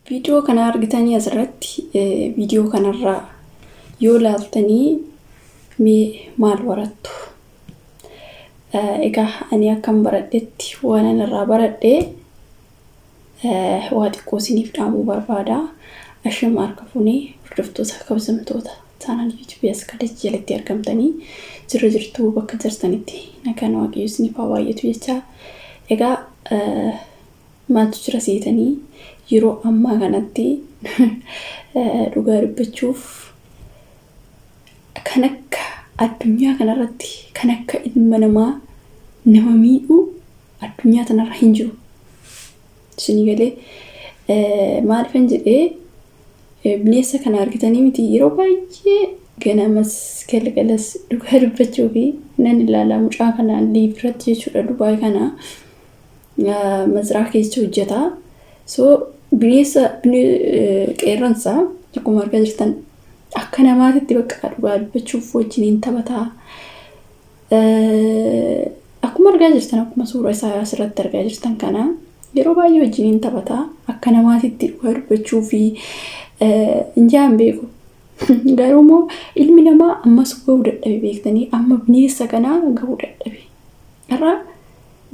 Video kana argitanii asirratti video kanarraa yoo laaltanii maal barattu? Egaa ani akkam baradhetti waan irraa baradhee waa xiqqoo isiniif dhaamuu barbaada. Ashama harka fuunee hordoftoota kabajamtoota chaanal YouTube as jalatti argamtanii jirtu bakka jirtanitti nagaan waaqayyo isiniif haa baay'atu jecha. Egaa maaltu jira seetanii yeroo ammaa kanatti dhugaa dubbachuuf kan akka addunyaa kanarratti kan akka ilma namaa nama miidhu addunyaa kanarra hin jiru. Isin galee maaliifan jedhee bineensa kana argitanii miti yeroo baay'ee ganamas galgalas dhugaa dubbachuu fi nan ilaalaa mucaa kanaan liibiratti jechuudha. Dubaay kana mazraa keessa hojjeta. So bineensa qeerransa akkuma argaa jirtan akka namaatti bakka dhugaa dubbachuuf wajjin taphataa. Akkuma argaa jirtan akkuma suuraa isaa asirratti argaa jirtan kana yeroo baay'ee wajjin taphataa akka namaatti dhugaa dubbachuu fi injaan beeku. Garuu immoo ilmi namaa ammas gahuu dadhabe beektanii amma bineensa kanaa gahuu dadhabe. Irraa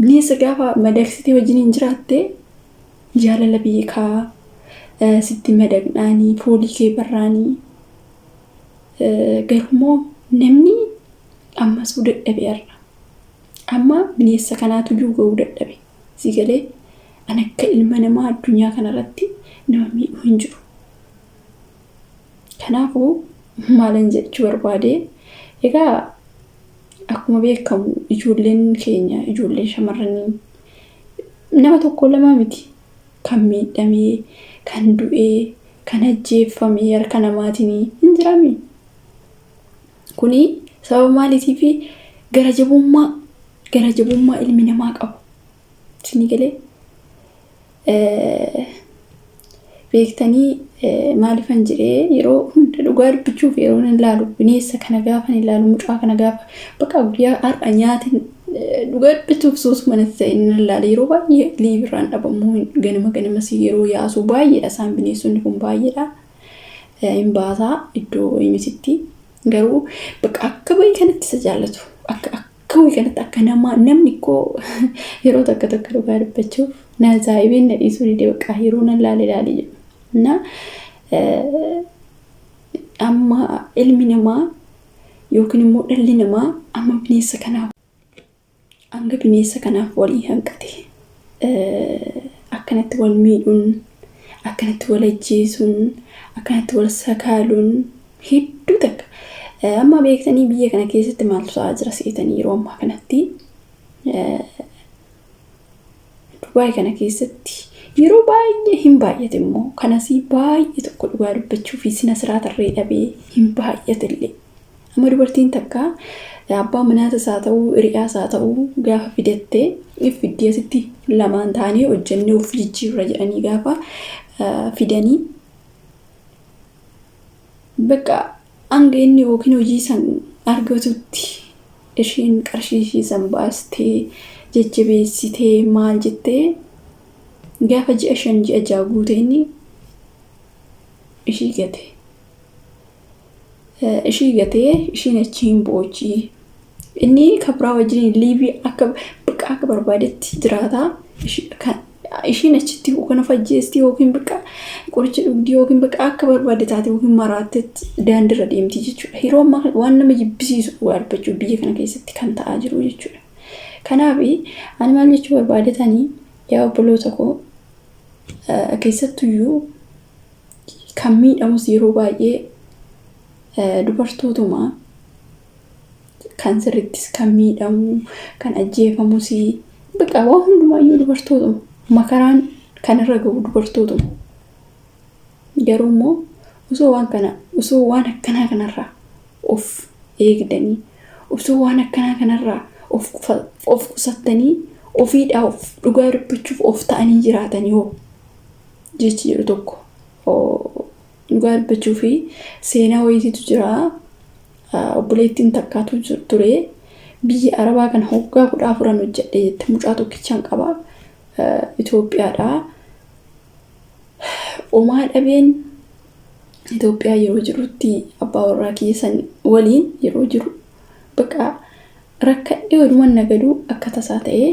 bineensa gaafa madaqsitee wajjin jiraatte jaalala beekaa sitti madaqnaanii foolii kee barraanii. Garuu immoo namni ammas gahuu dadhabe irra. Amma bineensa kanaatu gahuu dadhabe. Si galee an akka ilma namaa addunyaa kanarratti nama miidhu hin jiru. Kanaafuu maalan jechuu barbaade egaa akkuma beekamu ijoolleen keenya ijoolleen shamarranii nama tokko lama miti kan miidhamee kan du'ee kan ajjeeffamee harka namaatiin hin jiraami. Kuni sababa maaliitiif gara jabummaa ilmi namaa qabu. Isin galee beektanii maaliifan jedhee yeroo hunda dhugaa dubbachuuf yeroo nan ilaalu bineensa kana gaafa ilaalu mucaa kana gaafa bakka guyyaa har'a nyaatin dhugaa dubbachuuf soosuma natti ta'e nan ilaala. Yeroo baay'ee liibirraan dhabamu ganamas yeroo yaasu baay'eedha isaan bineensonni kun baay'eedha. Hin baasaa iddoo eenyusitti garuu bakka akka baay'ee kanatti isa jaallatu akka baay'ee kanatti akka namni koo yeroo takka dhugaa dubbachuuf na zaayibeen na dhiisuu didee bakka yeroo nan ilaalee jedhu. Na amma ilmi namaa yookiin immoo dhalli namaa amma bineensa kanaaf walii hanqate. Akkanatti wal miidhuun, akkanatti wal ajjeesuun, akkanatti wal sakaaluun hedduu takka. Amma beektanii biyya kana keessatti maaltu ta'aa jira seetanii yeroo ammaa kanatti Dubaay kana keessatti yeroo baay'ee hin baay'ate immoo kanas baay'ee tokko dhugaa dubbachuu fi sina siraatarree dhabee hin baay'atillee. Amma dubartiin takka abbaa manaatas haa ta'uu hiriyaas haa ta'uu gaafa fidattee fiddee asitti lamaan ta'anii hojjennee of jijjiirra jedhanii gaafa fidanii bakka hanga inni yookiin hojii san argatutti isheen qarshii san baastee jajjabeessitee maal jettee gaafa ji'a 5 ji'a 6 guute inni ishii gatee ishiin achiin boochii inni kabraa wajjin liibii akka barbaadetti jiraataa. Ishiin achitti kana fajjeesti yookiin bakka qoricha dhugdii yookiin bakka akka barbaade taate yookiin maraattetti daandirra deemti jechuudha. Yeroo ammaa waan nama jibbisiisu dhugaa dubbachuu biyya kana keessatti kan ta'aa jiru jechuudha. Kanaaf ani maal jechuu barbaadetanii yaa obboloota koo keessattuyyuu kan miidhamus yeroo baay'ee dubartootuma kan sirrittis kan miidhamu kan ajjeefamus bakka waan hundumaayyuu dubartootuma makaraan kanarra gahu dubartootuma. Garuu immoo osoo waan akkanaa kanarraa of eegdanii osoo waan akkanaa kanarraa of qusattanii ofiidhaa of dhugaa dubbachuuf of ta'anii jiraatanii hoo jechi jedhu tokko dhugaa dubbachuu fi seenaa wayiitiitu jira. Obboleettiin takkaatu ture biyya Arabaa kan hoggaa 14 hojjedhe jette mucaa tokkichaan qaba. Itoophiyaadhaa Omaa dhabeen Itoophiyaa yeroo jirutti abbaa warraa keessan waliin yeroo jiru bakka rakkadhee walumaan nagaduu akka tasaa ta'ee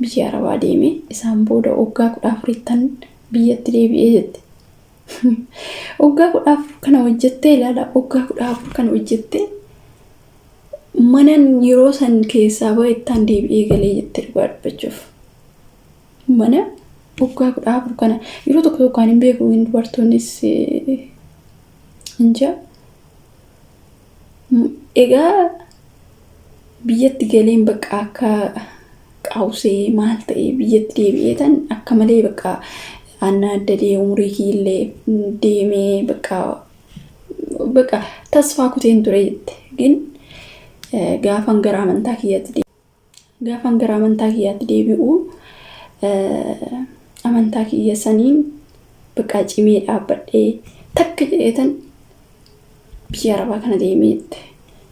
biyya Arabaa deeme isaan booda waggaa 14 biyyatti deebi'ee jette. Waggaa 14 kana hojjettee ilaala waggaa 14 kana hojjettee manan yeroo san keessaa baay'attaan deebi'ee galee jette dhugaa dubbachuuf. Mana waggaa 14 kana yeroo tokko tokkoon hin beeku dubartoonnis inja egaa biyyatti galeen bakka akka qaawsee maal ta'e biyyatti deebi'ee tan akka malee bakka anna addalee umurii kiillee deemee bakka tasfaa kuteen ture jette. Gin gaafan gara amantaa kiyyaatti deebi'u amantaa kiyya saniin bakka cimee dhaabbadhee takka jedheetan biyya Arabaa kana deemee jette.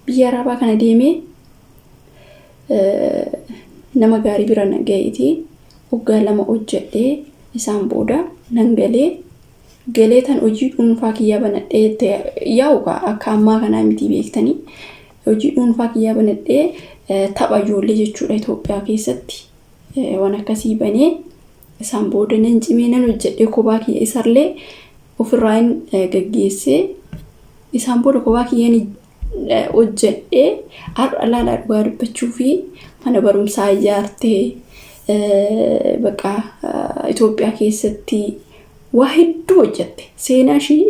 Biyya Arabaa kana deemee nama gaarii bira nagayeeti waggaa 2 hojjedhee isaan booda nan galee tan hojii dhuunfaa kiyyaa banadhee yaa'uga akka ammaa kanaa miti beektanii hojii dhuunfaa kiyyaa banadhee tapha ijoollee jechuudha Itoophiyaa keessatti waan akkasii banee isaan booda nan cimee nan hojjedhee kophaa kiyya isarlee ofirraan gaggeessee isaan booda kophaa kiyyaan hojjedhee alaala dhugaa dubbachuu fi mana barumsaa ijaartee bakka Itoophiyaa keessatti waa hedduu hojjette. Seenaa ishii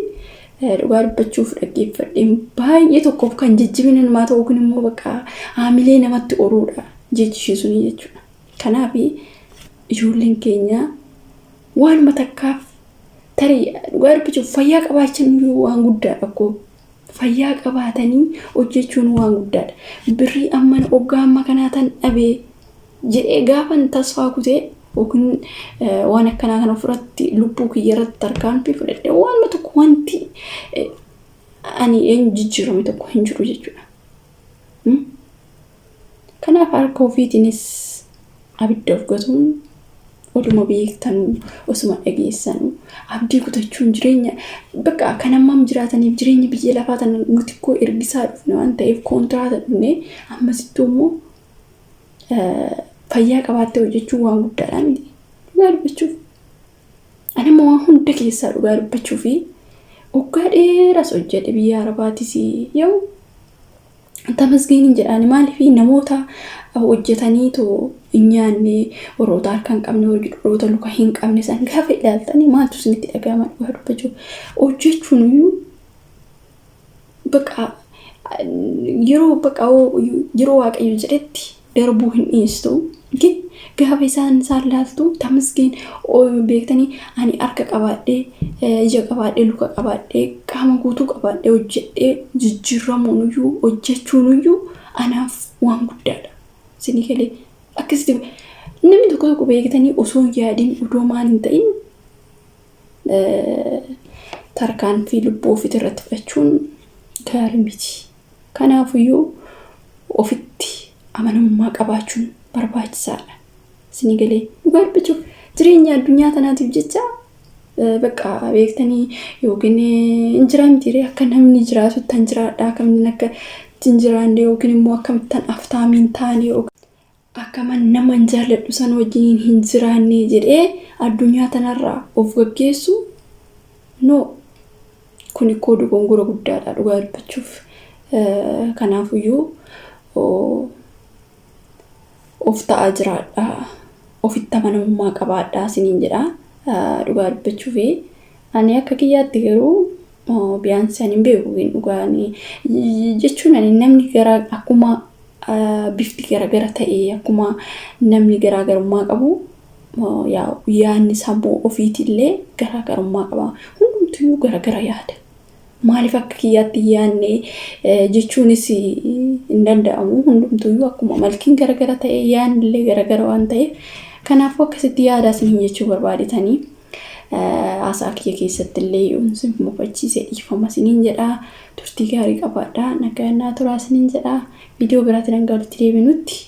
dhugaa dubbachuuf dhaggeeffadheen baay'ee tokkoof kan jijjiirina namaa ta'uu kun immoo bakka haamilee namatti oruudha jechisiisuni jechuudha. Kanaaf ijoolleen keenya waanuma takkaaf tarii dhugaa dubbachuuf fayyaa qabaachan waan guddaadha akkoo fayyaa qabaatanii hojjechuun waan guddaadha. Birrii amma waggaa amma kanaa tan dhabee jedhee gaafan tasfaa kutee yookiin waan akkanaa kana ofirratti lubbuu kiyyarratti tarkaanfii fudhadhee waan tokko wanti ani eenyu jijjiirame tokko hin jiru jechuudha. Kanaaf harka ofiitiinis abidda of gatuun oduma beektanuu osuma dhageessanuu abdii kutachuun jireenya bakka kan ammaam jiraataniif jireenya biyya lafaa tan nuti koo ergisaa dhufne waan ta'eef kontiraata dhufne ammasittuu immoo fayyaa qabaattee hojjechuun waan guddaadha miti. Dhugaa dubbachuuf ani immoo waan hunda keessaa dhugaa dubbachuu fi waggaa dheeraas hojjedhe biyya Arabaatis yoo tamasgeenin jedhani maaliif namoota hojjetanii too nyaanne warroota harka hin qabne warroota luka hin qabne san gaafa ilaaltanii maaltu isinitti dhaga'ama dhugaa dubbachuuf hojjechuun iyyuu bakka yeroo waaqayyo jedhetti darbuu hin dhiistu gin gaafa isaan laaltu tamasgeen beektanii ani harka qabaadhee ija qabaadhee luka qabaadhee qaama guutuu qabaadhee hojjedhee jijjiiramuun iyyuu hojjechuun iyyuu anaaf waan guddaadha. Isinii galee akkasitti namni tokko beektanii osoo yaadiin odoo maal hin ta'in tarkaanfii lubbuu ofiitti irratti fudhachuun gaarii miti. Kanaafiyyuu ofitti amanamummaa qabaachuun barbaachisaadha. Isinii galee dhugaa dubbachuuf jireenya addunyaa tanaatiif jecha bakka beektanii yookiin injiraa miti akka namni jiraatu tan jiraadha akkamiin akka injiraande yookiin immoo akkamittan aftaamiin taane akka nama jaalladhu san wajjin hin jiraanne jedhee addunyaa tanarraa of gaggeessu no kun ikkoo dogongora guddaadha dhugaa dubbachuuf. Kanaafiyyuu of ta'aa jiraadha ofitti amanamummaa qabaadha isiniin jedha dhugaa dubbachuuf. Ani akka kiyyaatti garuu biyaansi ani hin beeku dhugaanii jechuun ani namni gara akkuma bifti garagara ta'ee akkuma namni garaagarummaa qabu yaadni sammuu ofiitillee garaagarummaa qaba. Hundumtuu garagara yaada. Maaliif akka kiyyaatti yaadne jechuunis hin danda'amu. Hundumtuu akkuma malkiin garagara ta'ee yaadnillee garagara waan ta'eef kanaafuu akkasitti yaadaa isin jechuu barbaadetanii haasaa kiyya keessatti illee yoonsin mufachiisee dhiifama isiniin jedha. Turtii gaarii qabaadha. Nagaa turaa isiniin jedha. Viidiyoo biraatiin hanga walitti deebinutti